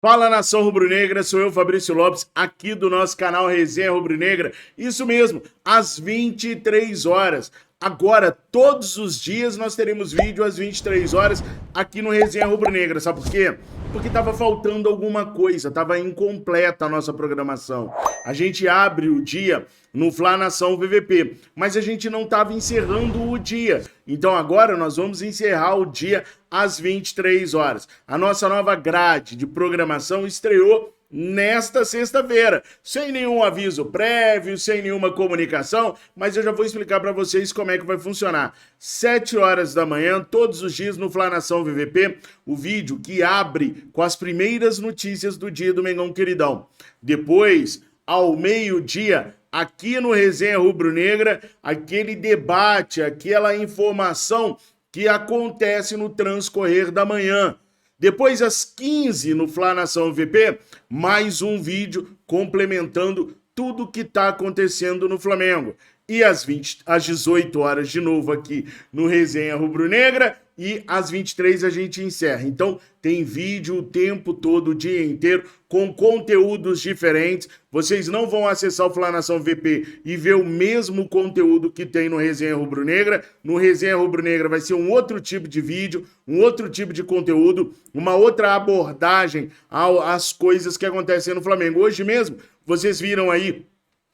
Fala, nação rubro-negra, sou eu, Fabrício Lopes, aqui do nosso canal Resenha Rubro-Negra. Isso mesmo, às 23 horas. Agora, todos os dias, nós teremos vídeo às 23 horas aqui no Resenha Rubro-Negra. Sabe por quê? Porque estava faltando alguma coisa, estava incompleta a nossa programação. A gente abre o dia no Fla Nação VVP, mas a gente não estava encerrando o dia. Então agora nós vamos encerrar o dia às 23 horas. A nossa nova grade de programação estreou nesta sexta-feira, sem nenhum aviso prévio, sem nenhuma comunicação, mas eu já vou explicar para vocês como é que vai funcionar. 7 horas da manhã, todos os dias no Fla Nação VVP, o vídeo que abre com as primeiras notícias do dia do Mengão Queridão. Depois, ao meio-dia, aqui no Resenha Rubro-Negra, aquele debate, aquela informação que acontece no transcorrer da manhã. Depois, às 15, no Fla Nação VP, mais um vídeo complementando tudo que está acontecendo no Flamengo. E às 18 horas, de novo aqui no Resenha Rubro-Negra, e às 23 a gente encerra. Então, tem vídeo o tempo todo, o dia inteiro, com conteúdos diferentes. Vocês não vão acessar o Fla Nação VP e ver o mesmo conteúdo que tem no Resenha Rubro-Negra. No Resenha Rubro-Negra vai ser um outro tipo de vídeo, um outro tipo de conteúdo, uma outra abordagem às coisas que acontecem no Flamengo. Hoje mesmo, vocês viram aí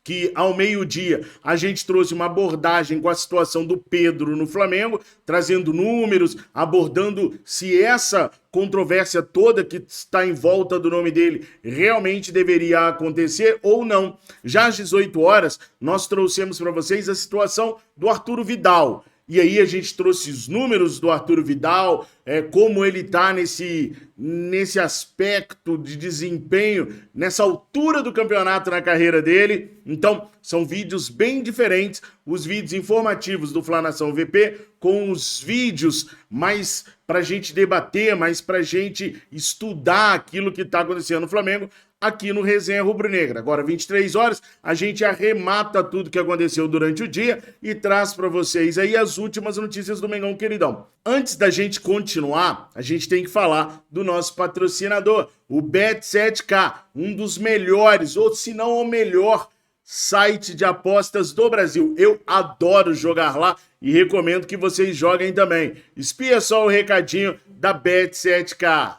que ao meio-dia a gente trouxe uma abordagem com a situação do Pedro no Flamengo, trazendo números, abordando se essa controvérsia toda que está em volta do nome dele realmente deveria acontecer ou não. Já às 18 horas, nós trouxemos para vocês a situação do Arturo Vidal. E aí a gente trouxe os números do Arturo Vidal, como ele está nesse aspecto de desempenho, nessa altura do campeonato na carreira dele. Então, são vídeos bem diferentes, os vídeos informativos do Fla Nação VP, com os vídeos mais para a gente debater, mais para a gente estudar aquilo que está acontecendo no Flamengo, aqui no Resenha Rubro-Negra. Agora, 23 horas, a gente arremata tudo que aconteceu durante o dia e traz para vocês aí as últimas notícias do Mengão Queridão. Antes da gente continuar, a gente tem que falar do nosso patrocinador, o Bet7k, um dos melhores, ou se não o melhor site de apostas do Brasil. Eu adoro jogar lá e recomendo que vocês joguem também. Espia só o recadinho da Bet7k.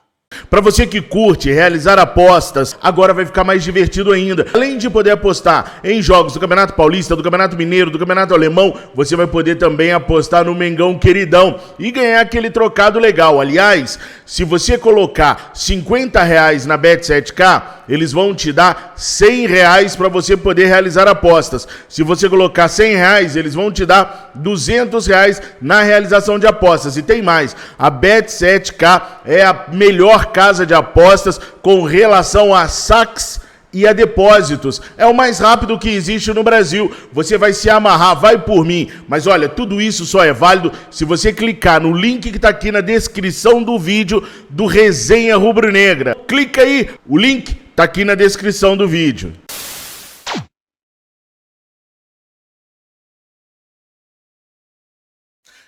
Para você que curte realizar apostas, agora vai ficar mais divertido ainda. Além de poder apostar em jogos do Campeonato Paulista, do Campeonato Mineiro, do Campeonato Alemão, você vai poder também apostar no Mengão Queridão e ganhar aquele trocado legal. Aliás, se você colocar R$50 na Bet7k, eles vão te dar R$100 para você poder realizar apostas. Se você colocar R$100, eles vão te dar R$200 na realização de apostas. E tem mais, a Bet7k é a melhor casa de apostas com relação a saques e a depósitos. É o mais rápido que existe no Brasil. Você vai se amarrar, vai por mim. Mas olha, tudo isso só é válido se você clicar no link que está aqui na descrição do vídeo do Resenha Rubro-Negra. Clica aí, o link está aqui na descrição do vídeo.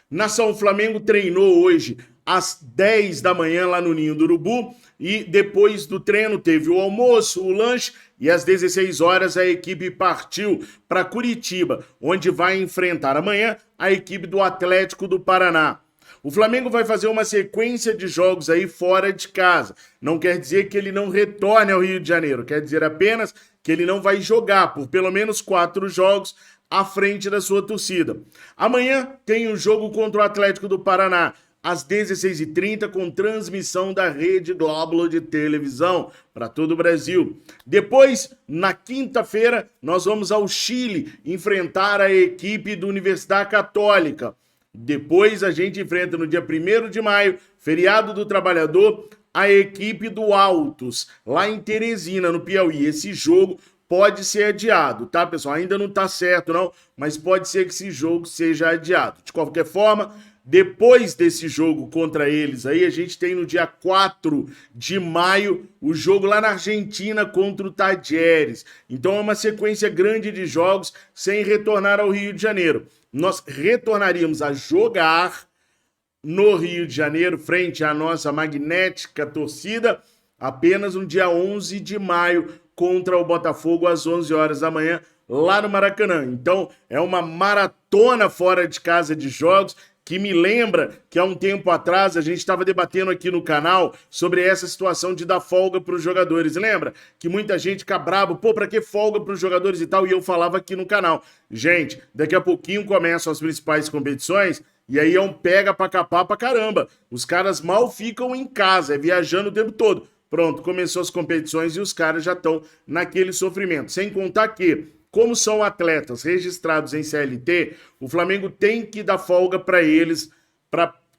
Nação Flamengo treinou hoje às 10 da manhã lá no Ninho do Urubu e depois do treino teve o almoço, o lanche e às 16 horas a equipe partiu para Curitiba, onde vai enfrentar amanhã a equipe do Atlético do Paraná. O Flamengo vai fazer uma sequência de jogos aí fora de casa. Não quer dizer que ele não retorne ao Rio de Janeiro, quer dizer apenas que ele não vai jogar por pelo menos 4 jogos à frente da sua torcida. Amanhã tem um jogo contra o Atlético do Paraná, às 16h30, com transmissão da Rede Globo de televisão para todo o Brasil. Depois, na quinta-feira, nós vamos ao Chile enfrentar a equipe da Universidade Católica. Depois, a gente enfrenta no dia 1º de maio, feriado do trabalhador, a equipe do Altos, lá em Teresina, no Piauí. Esse jogo pode ser adiado, tá, pessoal? Ainda não tá certo, não, mas pode ser que esse jogo seja adiado. De qualquer forma, depois desse jogo contra eles aí, a gente tem no dia 4 de maio o jogo lá na Argentina contra o Talleres. Então é uma sequência grande de jogos sem retornar ao Rio de Janeiro. Nós retornaríamos a jogar no Rio de Janeiro frente à nossa magnética torcida apenas no dia 11 de maio contra o Botafogo às 11 horas da manhã, lá no Maracanã. Então, é uma maratona fora de casa de jogos, que me lembra que há um tempo atrás a gente estava debatendo aqui no canal sobre essa situação de dar folga para os jogadores. Lembra? Que muita gente fica bravo, pô, para que folga para os jogadores e tal? E eu falava aqui no canal. Gente, daqui a pouquinho começam as principais competições e aí é um pega pra capar pra caramba. Os caras mal ficam em casa, é viajando o tempo todo. Pronto, começou as competições e os caras já estão naquele sofrimento. Sem contar que, como são atletas registrados em CLT, o Flamengo tem que dar folga para eles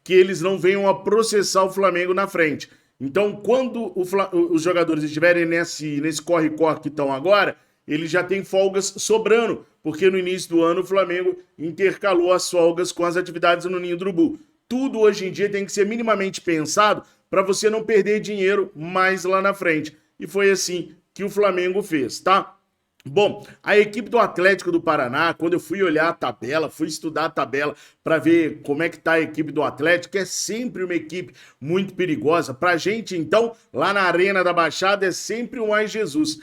que eles não venham a processar o Flamengo na frente. Então, quando os jogadores estiverem nesse corre-corre que estão agora, eles já têm folgas sobrando, porque no início do ano o Flamengo intercalou as folgas com as atividades no Ninho do Urubu. Tudo hoje em dia tem que ser minimamente pensado para você não perder dinheiro mais lá na frente. E foi assim que o Flamengo fez, tá? Bom, a equipe do Atlético do Paraná, quando eu fui olhar a tabela, fui estudar a tabela para ver como é que tá a equipe do Atlético, que é sempre uma equipe muito perigosa. Pra gente, então, lá na Arena da Baixada, é sempre um ai Jesus.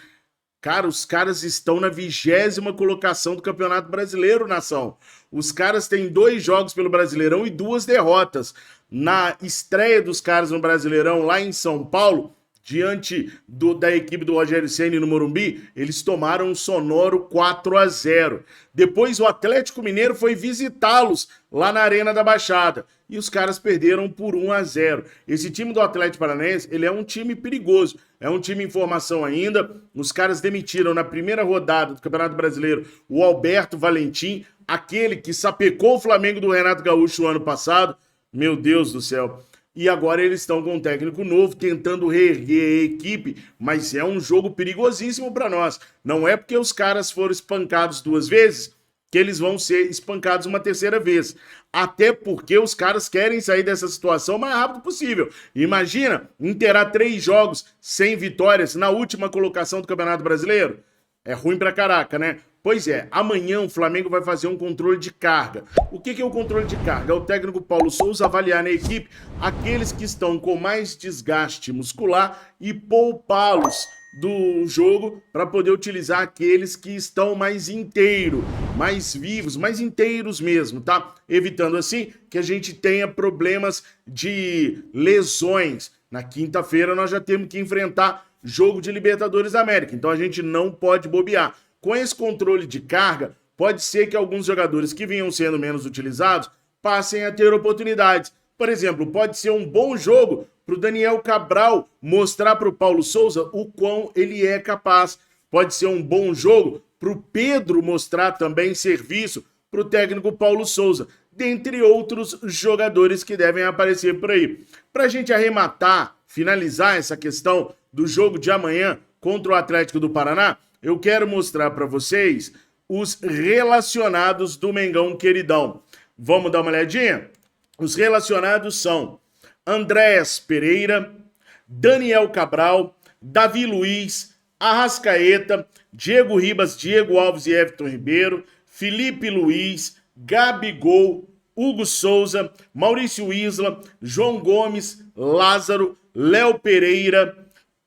Cara, os caras estão na 20ª colocação do Campeonato Brasileiro, nação. Os caras têm 2 jogos pelo Brasileirão e 2 derrotas. Na estreia dos caras no Brasileirão, lá em São Paulo, diante da equipe do Rogério Ceni no Morumbi, eles tomaram um sonoro 4-0. Depois o Atlético Mineiro foi visitá-los lá na Arena da Baixada e os caras perderam por 1-0. Esse time do Atlético Paranaense, ele é um time perigoso, é um time em formação ainda. Os caras demitiram na primeira rodada do Campeonato Brasileiro o Alberto Valentim, aquele que sapecou o Flamengo do Renato Gaúcho o ano passado. Meu Deus do céu. E agora eles estão com um técnico novo, tentando reerguer a equipe, mas é um jogo perigosíssimo para nós. Não é porque os caras foram espancados 2 vezes que eles vão ser espancados uma 3ª vez. Até porque os caras querem sair dessa situação o mais rápido possível. Imagina inteirar 3 jogos sem vitórias na última colocação do Campeonato Brasileiro. É ruim pra caraca, né? Pois é, amanhã o Flamengo vai fazer um controle de carga. O que é o controle de carga? É o técnico Paulo Souza avaliar na equipe aqueles que estão com mais desgaste muscular e poupá-los do jogo para poder utilizar aqueles que estão mais inteiros, mais vivos, mais inteiros mesmo, tá? Evitando assim que a gente tenha problemas de lesões. Na quinta-feira nós já temos que enfrentar jogo de Libertadores da América, então a gente não pode bobear. Com esse controle de carga, pode ser que alguns jogadores que vinham sendo menos utilizados passem a ter oportunidades. Por exemplo, pode ser um bom jogo para o Daniel Cabral mostrar para o Paulo Souza o quão ele é capaz. Pode ser um bom jogo para o Pedro mostrar também serviço para o técnico Paulo Souza, dentre outros jogadores que devem aparecer por aí. Para a gente arrematar, finalizar essa questão do jogo de amanhã contra o Atlético do Paraná, eu quero mostrar para vocês os relacionados do Mengão queridão. Vamos dar uma olhadinha? Os relacionados são Andréas Pereira, Daniel Cabral, Davi Luiz, Arrascaeta, Diego Ribas, Diego Alves e Everton Ribeiro, Felipe Luiz, Gabigol, Hugo Souza, Maurício Isla, João Gomes, Lázaro, Léo Pereira,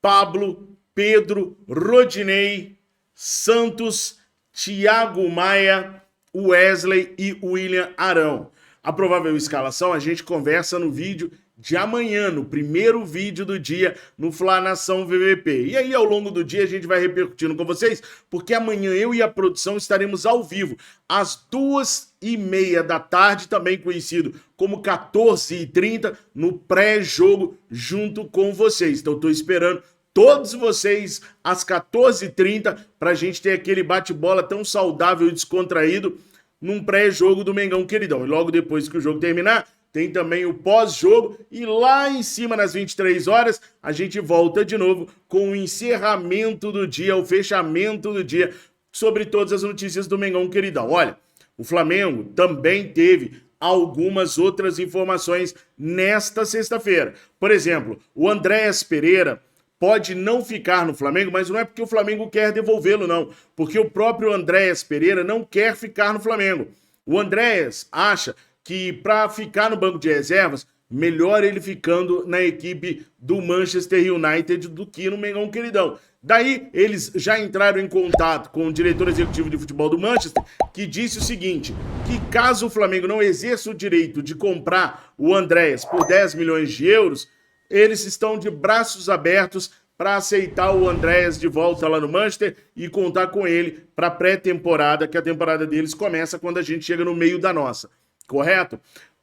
Pablo, Pedro, Rodinei, Santos, Thiago Maia, Wesley e William Arão. A provável escalação a gente conversa no vídeo de amanhã, no primeiro vídeo do dia no Fla Nação VVP. E aí, ao longo do dia, a gente vai repercutindo com vocês, porque amanhã eu e a produção estaremos ao vivo, às 2h30 da tarde, também conhecido como 14h30, no pré-jogo, junto com vocês. Então, estou esperando todos vocês às 14h30 para a gente ter aquele bate-bola tão saudável e descontraído num pré-jogo do Mengão queridão. E logo depois que o jogo terminar, tem também o pós-jogo e lá em cima, nas 23 horas, a gente volta de novo com o encerramento do dia, o fechamento do dia, sobre todas as notícias do Mengão queridão. Olha, o Flamengo também teve algumas outras informações nesta sexta-feira. Por exemplo, o Andréas Pereira pode não ficar no Flamengo, mas não é porque o Flamengo quer devolvê-lo, não. Porque o próprio Andréas Pereira não quer ficar no Flamengo. O Andréas acha que para ficar no banco de reservas melhor ele ficando na equipe do Manchester United do que no Mengão Queridão. Daí, eles já entraram em contato com o diretor executivo de futebol do Manchester, que disse o seguinte, que caso o Flamengo não exerça o direito de comprar o Andréas por 10 milhões de euros, eles estão de braços abertos para aceitar o Andréas de volta lá no Manchester e contar com ele para a pré-temporada, que a temporada deles começa quando a gente chega no meio da nossa, correto?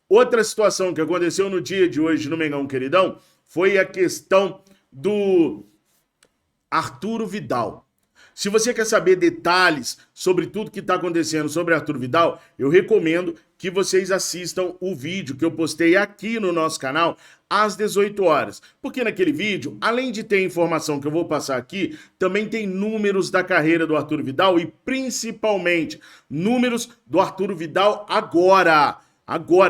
Outra situação que aconteceu no dia de hoje no Mengão Queridão foi a questão do Arturo Vidal. Se você quer saber detalhes sobre tudo que está acontecendo sobre Arturo Vidal, eu recomendo que vocês assistam o vídeo que eu postei aqui no nosso canal às 18 horas. Porque naquele vídeo, além de ter informação que eu vou passar aqui, também tem números da carreira do Arturo Vidal e principalmente números do Arturo Vidal agora,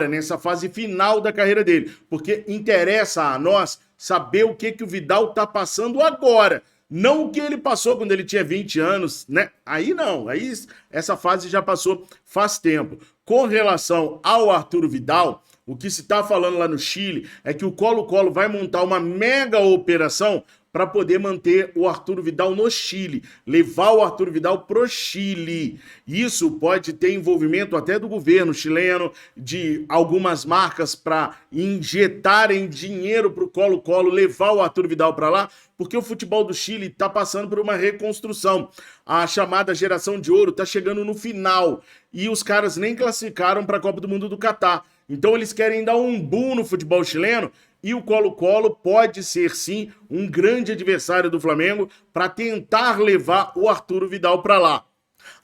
nessa fase final da carreira dele. Porque interessa a nós saber o que o Vidal está passando agora. Não o que ele passou quando ele tinha 20 anos, né? Aí não, aí essa fase já passou faz tempo. Com relação ao Arturo Vidal, o que se está falando lá no Chile é que o Colo-Colo vai montar uma mega operação para poder manter o Arturo Vidal no Chile, levar o Arturo Vidal pro Chile. Isso pode ter envolvimento até do governo chileno, de algumas marcas para injetarem dinheiro pro Colo-Colo, levar o Arturo Vidal para lá, porque o futebol do Chile está passando por uma reconstrução. A chamada geração de ouro está chegando no final e os caras nem classificaram para a Copa do Mundo do Catar. Então eles querem dar um boom no futebol chileno e o Colo-Colo pode ser, sim, um grande adversário do Flamengo para tentar levar o Arturo Vidal para lá.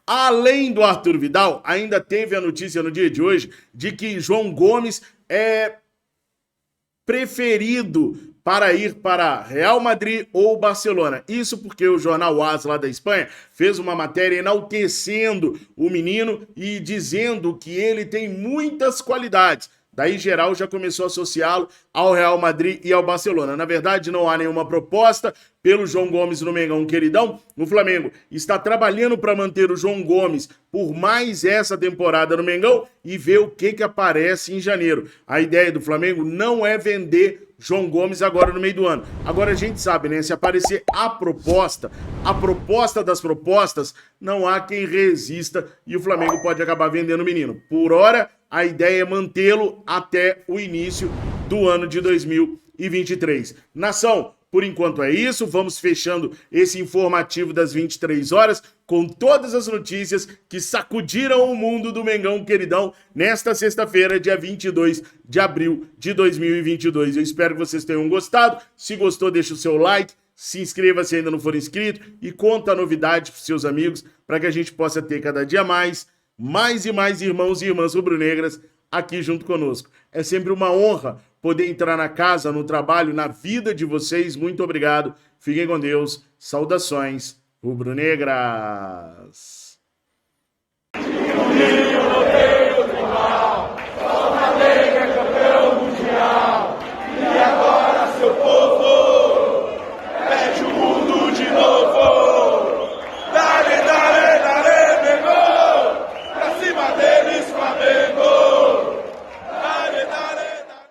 Além do Arturo Vidal, ainda teve a notícia no dia de hoje de que João Gomes é preferido para ir para Real Madrid ou Barcelona. Isso porque o jornal AS lá da Espanha fez uma matéria enaltecendo o menino e dizendo que ele tem muitas qualidades. Daí geral já começou a associá-lo ao Real Madrid e ao Barcelona. Na verdade, não há nenhuma proposta pelo João Gomes no Mengão Queridão. O Flamengo está trabalhando para manter o João Gomes por mais essa temporada no Mengão e ver o que aparece em janeiro. A ideia do Flamengo não é vender João Gomes agora no meio do ano. Agora a gente sabe, né? Se aparecer a proposta das propostas, não há quem resista e o Flamengo pode acabar vendendo o menino. Por hora, a ideia é mantê-lo até o início do ano de 2023. Nação, por enquanto é isso. Vamos fechando esse informativo das 23 horas com todas as notícias que sacudiram o mundo do Mengão Queridão nesta sexta-feira, dia 22 de abril de 2022. Eu espero que vocês tenham gostado. Se gostou, deixa o seu like, se inscreva se ainda não for inscrito e conta a novidade para os seus amigos para que a gente possa ter cada dia mais e mais irmãos e irmãs rubro-negras aqui junto conosco. É sempre uma honra poder entrar na casa, no trabalho, na vida de vocês. Muito obrigado. Fiquem com Deus. Saudações rubro-negras.